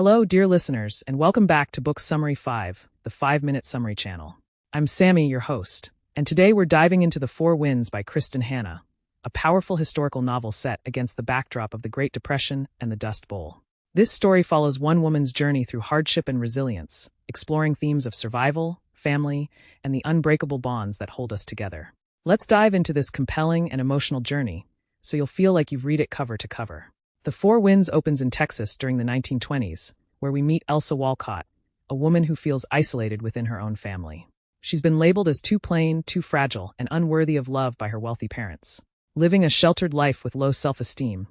Hello, dear listeners, and welcome back to Book Summary 5, the 5-Minute Summary Channel. I'm Sammy, your host, and today we're diving into The Four Winds by Kristin Hannah, a powerful historical novel set against the backdrop of the Great Depression and the Dust Bowl. This story follows one woman's journey through hardship and resilience, exploring themes of survival, family, and the unbreakable bonds that hold us together. Let's dive into this compelling and emotional journey, so you'll feel like you've read it cover to cover. The Four Winds opens in Texas during the 1920s, where we meet Elsa Walcott, a woman who feels isolated within her own family. She's been labeled as too plain, too fragile, and unworthy of love by her wealthy parents. Living a sheltered life with low self-esteem,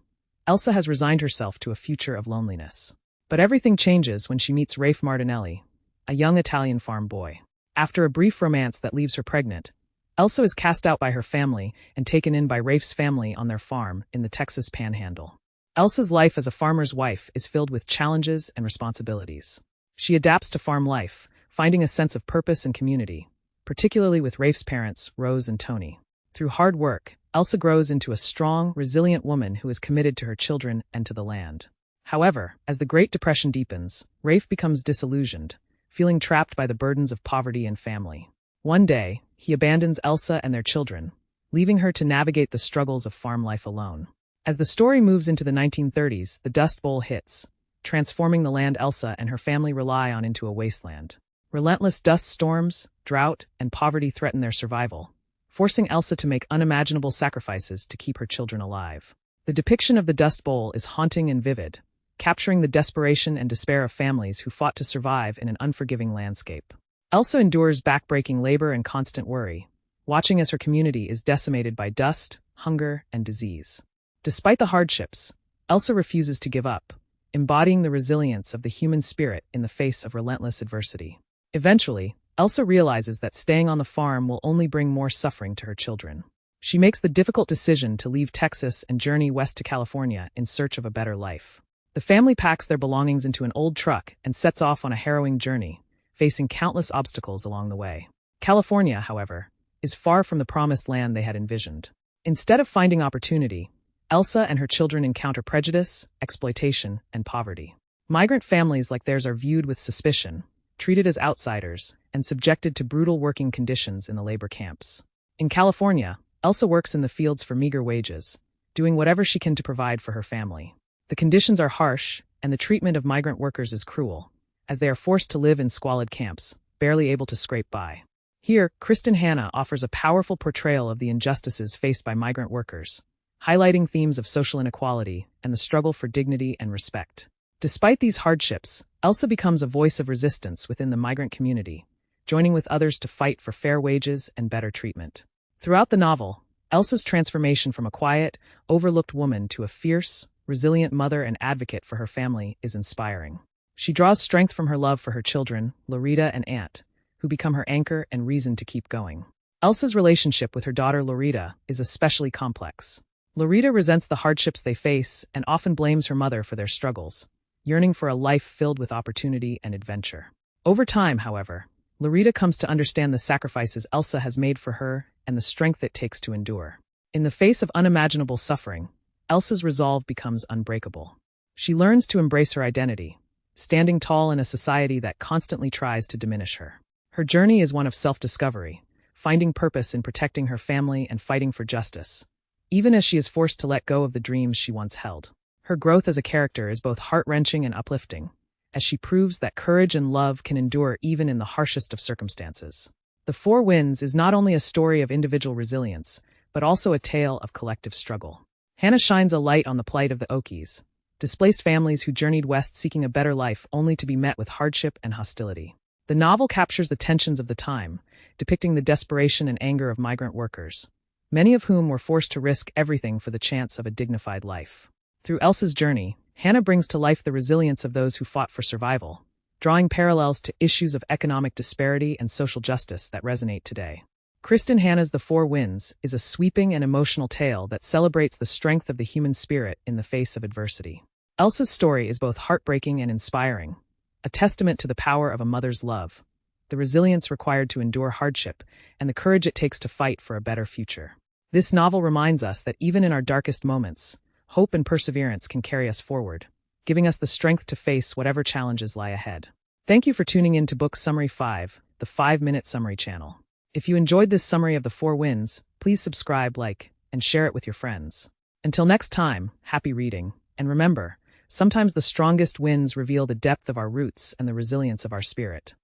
Elsa has resigned herself to a future of loneliness. But everything changes when she meets Elsa Martinelli, a young Italian farm boy. After a brief romance that leaves her pregnant, Elsa is cast out by her family and taken in by Rafe's family on their farm in the Texas Panhandle. Elsa's life as a farmer's wife is filled with challenges and responsibilities. She adapts to farm life, finding a sense of purpose and community, particularly with Rafe's parents, Rose and Tony. Through hard work, Elsa grows into a strong, resilient woman who is committed to her children and to the land. However, as the Great Depression deepens, Rafe becomes disillusioned, feeling trapped by the burdens of poverty and family. One day, he abandons Elsa and their children, leaving her to navigate the struggles of farm life alone. As the story moves into the 1930s, the Dust Bowl hits, transforming the land Elsa and her family rely on into a wasteland. Relentless dust storms, drought, and poverty threaten their survival, forcing Elsa to make unimaginable sacrifices to keep her children alive. The depiction of the Dust Bowl is haunting and vivid, capturing the desperation and despair of families who fought to survive in an unforgiving landscape. Elsa endures backbreaking labor and constant worry, watching as her community is decimated by dust, hunger, and disease. Despite the hardships, Elsa refuses to give up, embodying the resilience of the human spirit in the face of relentless adversity. Eventually, Elsa realizes that staying on the farm will only bring more suffering to her children. She makes the difficult decision to leave Texas and journey west to California in search of a better life. The family packs their belongings into an old truck and sets off on a harrowing journey, facing countless obstacles along the way. California, however, is far from the promised land they had envisioned. Instead of finding opportunity, Elsa and her children encounter prejudice, exploitation, and poverty. Migrant families like theirs are viewed with suspicion, treated as outsiders, and subjected to brutal working conditions in the labor camps. In California, Elsa works in the fields for meager wages, doing whatever she can to provide for her family. The conditions are harsh, and the treatment of migrant workers is cruel, as they are forced to live in squalid camps, barely able to scrape by. Here, Kristin Hannah offers a powerful portrayal of the injustices faced by migrant workers, highlighting themes of social inequality and the struggle for dignity and respect. Despite these hardships, Elsa becomes a voice of resistance within the migrant community, joining with others to fight for fair wages and better treatment. Throughout the novel, Elsa's transformation from a quiet, overlooked woman to a fierce, resilient mother and advocate for her family is inspiring. She draws strength from her love for her children, Loretta and Aunt, who become her anchor and reason to keep going. Elsa's relationship with her daughter Loretta is especially complex. Loretta resents the hardships they face and often blames her mother for their struggles, yearning for a life filled with opportunity and adventure. Over time, however, Loretta comes to understand the sacrifices Elsa has made for her and the strength it takes to endure. In the face of unimaginable suffering, Elsa's resolve becomes unbreakable. She learns to embrace her identity, standing tall in a society that constantly tries to diminish her. Her journey is one of self-discovery, finding purpose in protecting her family and fighting for justice, even as she is forced to let go of the dreams she once held. Her growth as a character is both heart-wrenching and uplifting, as she proves that courage and love can endure even in the harshest of circumstances. The Four Winds is not only a story of individual resilience, but also a tale of collective struggle. Hannah shines a light on the plight of the Okies, displaced families who journeyed west seeking a better life only to be met with hardship and hostility. The novel captures the tensions of the time, depicting the desperation and anger of migrant workers, many of whom were forced to risk everything for the chance of a dignified life. Through Elsa's journey, Hannah brings to life the resilience of those who fought for survival, drawing parallels to issues of economic disparity and social justice that resonate today. Kristin Hannah's The Four Winds is a sweeping and emotional tale that celebrates the strength of the human spirit in the face of adversity. Elsa's story is both heartbreaking and inspiring, a testament to the power of a mother's love, the resilience required to endure hardship, and the courage it takes to fight for a better future. This novel reminds us that even in our darkest moments, hope and perseverance can carry us forward, giving us the strength to face whatever challenges lie ahead. Thank you for tuning in to Book Summary 5, the 5-minute summary channel. If you enjoyed this summary of the 4 winds, please subscribe, like, and share it with your friends. Until next time, happy reading, and remember, sometimes the strongest winds reveal the depth of our roots and the resilience of our spirit.